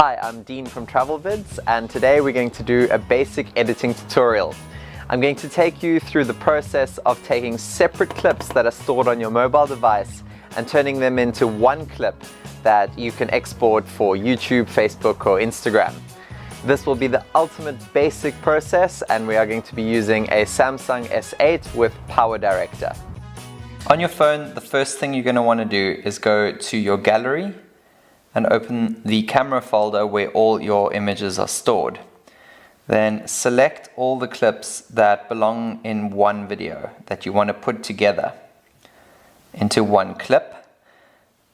Hi, I'm Dean from TravelVids, and today we're going to do a basic editing tutorial. I'm going to take you through the process of taking separate clips that are stored on your mobile device and turning them into one clip that you can export for YouTube, Facebook or Instagram. This will be the ultimate basic process, and we are going to be using a Samsung S8 with PowerDirector. On your phone, the first thing you're going to want to do is go to your gallery and open the camera folder where all your images are stored. Then select all the clips that belong in one video that you want to put together into one clip,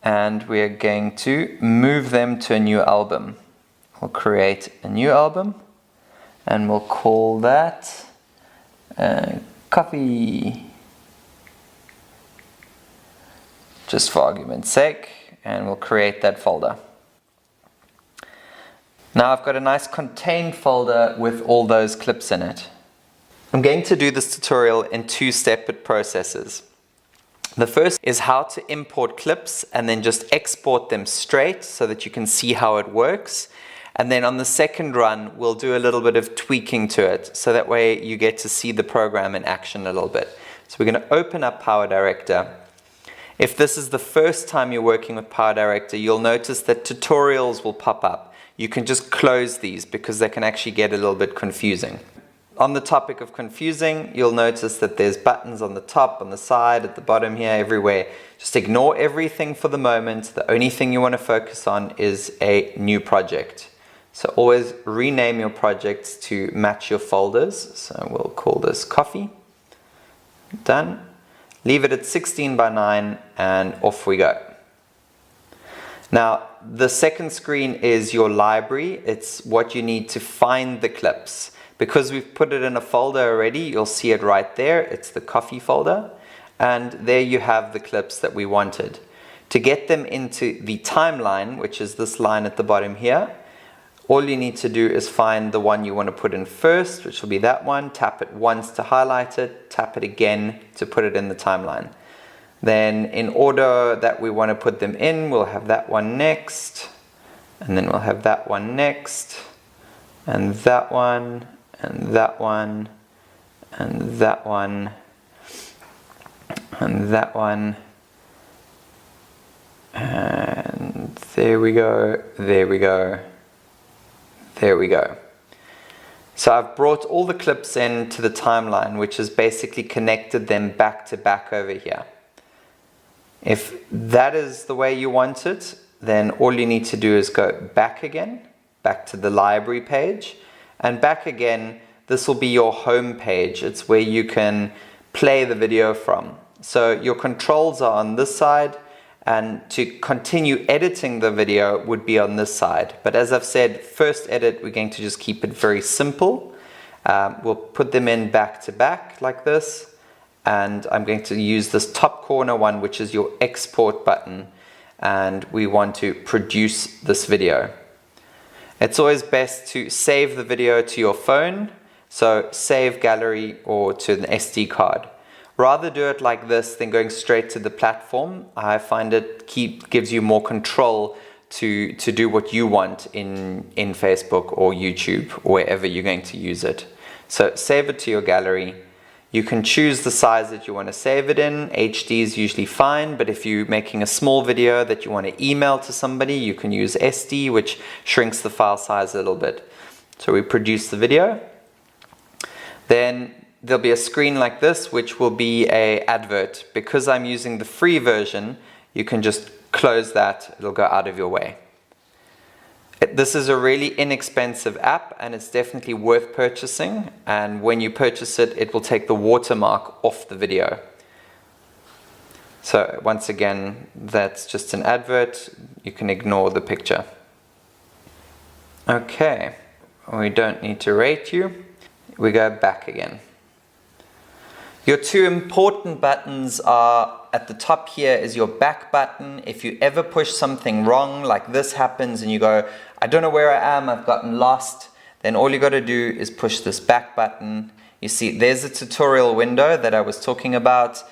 and we're going to move them to a new album. We'll create a new album and we'll call that Coffee, just for argument's sake. And we'll create that folder. Now I've got a nice contained folder with all those clips in it. I'm going to do this tutorial in two separate processes. The first is how to import clips and then just export them straight so that you can see how it works. And then on the second run, we'll do a little bit of tweaking to it, so that way you get to see the program in action a little bit. So we're going to open up PowerDirector. If this is the first time you're working with PowerDirector, you'll notice that tutorials will pop up. You can just close these because they can actually get a little bit confusing. On the topic of confusing, you'll notice that there's buttons on the top, on the side, at the bottom here, everywhere. Just ignore everything for the moment. The only thing you want to focus on is a new project. So always rename your projects to match your folders. So we'll call this Coffee. Done. Leave it at 16 by 9 and off we go. Now the second screen is your library. It's what you need to find the clips. Because we've put it in a folder already, you'll see it right there. It's the Coffee folder, and there you have the clips that we wanted. To get them into the timeline, which is this line at the bottom here, all you need to do is find the one you want to put in first, which will be that one. Tap it once to highlight it, tap it again to put it in the timeline. Then in order that we want to put them in, we'll have that one next, and then we'll have that one next, and that one, and that one, and that one, and that one, and there we go, there we go. There we go. So I've brought all the clips into the timeline, which has basically connected them back to back over here. If that is the way you want it, then all you need to do is go back again, back to the library page, and back again. This will be your home page. It's where you can play the video from. So your controls are on this side, and to continue editing the video would be on this side. But as I've said, first edit, we're going to just keep it very simple. We'll put them in back to back like this. And I'm going to use this top corner one, which is your export button. And we want to produce this video. It's always best to save the video to your phone. So save gallery or to an SD card. Rather do it like this than going straight to the platform. I find it gives you more control to do what you want in Facebook or YouTube, or wherever you're going to use it. So save it to your gallery. You can choose the size that you want to save it in. HD is usually fine, but if you're making a small video that you want to email to somebody, you can use SD, which shrinks the file size a little bit. So we produce the video. Then there'll be a screen like this, which will be an advert. Because I'm using the free version, you can just close that. It'll go out of your way. This is a really inexpensive app, and it's definitely worth purchasing. And when you purchase it, it will take the watermark off the video. So once again, that's just an advert. You can ignore the picture. Okay, we don't need to rate you. We go back again. Your two important buttons are at the top here is your back button. If you ever push something wrong, like this happens and you go, I don't know where I am, I've gotten lost, then all you got to do is push this back button. You see, there's a tutorial window that I was talking about.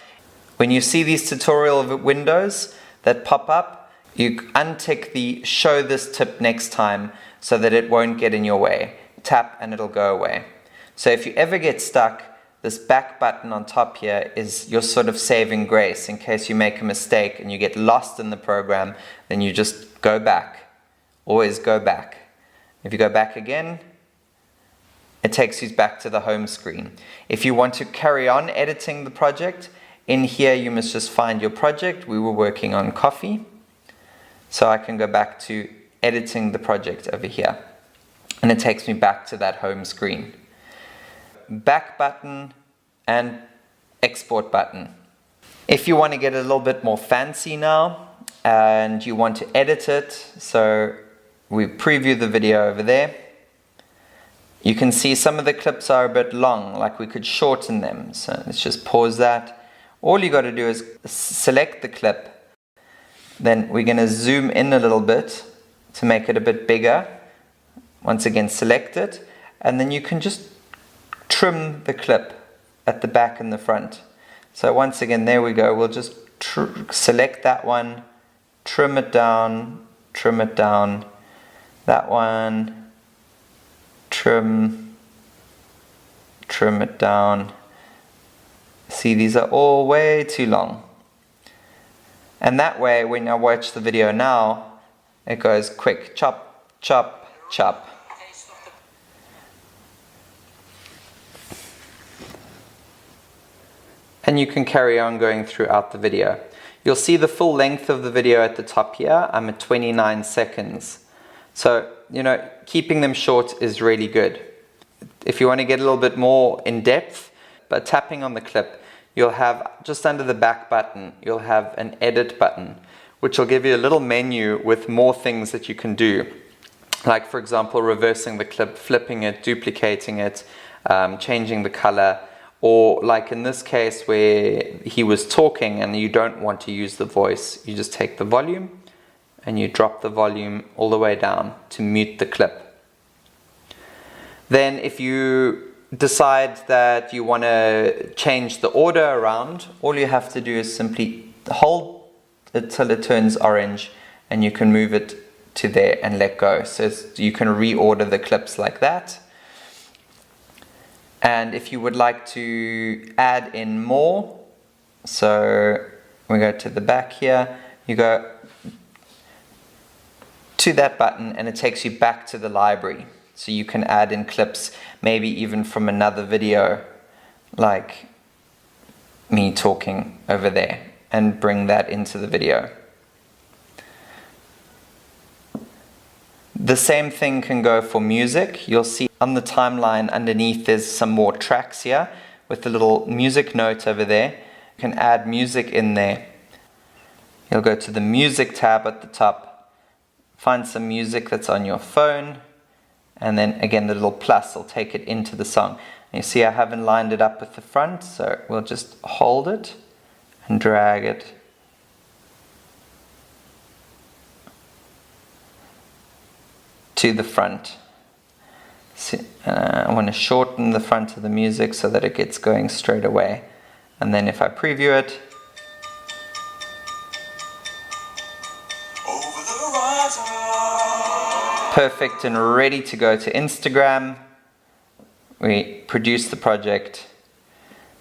When you see these tutorial windows that pop up, you untick the show this tip next time so that it won't get in your way. Tap and it'll go away. So if you ever get stuck, this back button on top here is your sort of saving grace in case you make a mistake and you get lost in the program, then you just go back. Always go back. If you go back again, it takes you back to the home screen. If you want to carry on editing the project, in here you must just find your project. We were working on coffee. So I can go back to editing the project over here. And it takes me back to that home screen. Back button and export button. If you want to get a little bit more fancy now and you want to edit it, so we preview the video over there. You can see some of the clips are a bit long, like we could shorten them. So let's just pause that. All you got to do is select the clip. Then we're going to zoom in a little bit to make it a bit bigger. Once again, select it, and then you can just trim the clip at the back and the front. So once again, there we go. We'll just select that one, trim it down, that one, trim it down. See, these are all way too long. And that way, when I watch the video now, it goes quick, chop, chop, chop. And you can carry on going throughout the video. You'll see the full length of the video at the top here. I'm at 29 seconds. So, keeping them short is really good. If you want to get a little bit more in depth, by tapping on the clip, you'll have just under the back button, you'll have an edit button, which will give you a little menu with more things that you can do. Like, for example, reversing the clip, flipping it, duplicating it, changing the color. Or like in this case where he was talking and you don't want to use the voice, you just take the volume and you drop the volume all the way down to mute the clip. Then if you decide that you want to change the order around, all you have to do is simply hold it till it turns orange and you can move it to there and let go. So you can reorder the clips like that. And if you would like to add in more, so we go to the back here, you go to that button and it takes you back to the library. So you can add in clips, maybe even from another video, like me talking over there, and bring that into the video. The same thing can go for music. You'll see on the timeline underneath there's some more tracks here with the little music note over there. You can add music in there. You'll go to the music tab at the top, find some music that's on your phone, and then again the little plus will take it into the song. And you see I haven't lined it up with the front, so we'll just hold it and drag it to the front. See, I want to shorten the front of the music so that it gets going straight away. And then if I preview it, perfect and ready to go to Instagram. We produce the project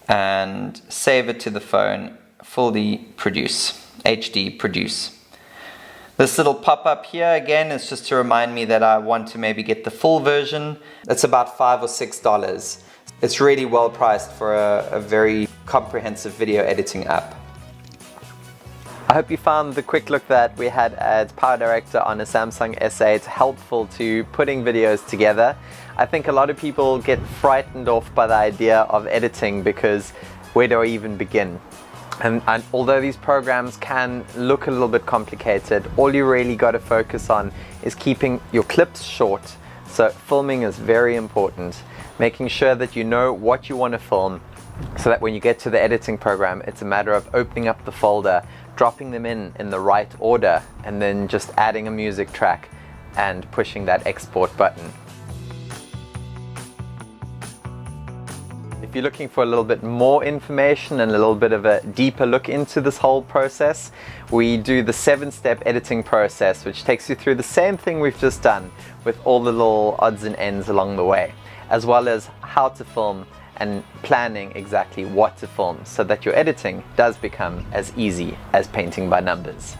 and save it to the phone, fully produce, HD produce. This little pop-up here again is just to remind me that I want to maybe get the full version. It's about $5 or $6. It's really well priced for a very comprehensive video editing app. I hope you found the quick look that we had at PowerDirector on a Samsung S8 helpful to putting videos together. I think a lot of people get frightened off by the idea of editing because where do I even begin? And although these programs can look a little bit complicated, all you really got to focus on is keeping your clips short. So filming is very important. Making sure that you know what you want to film so that when you get to the editing program, it's a matter of opening up the folder, dropping them in the right order, and then just adding a music track and pushing that export button. If if you're looking for a little bit more information and a little bit of a deeper look into this whole process, we do the 7-step editing process, which takes you through the same thing we've just done with all the little odds and ends along the way, as well as how to film and planning exactly what to film so that your editing does become as easy as painting by numbers.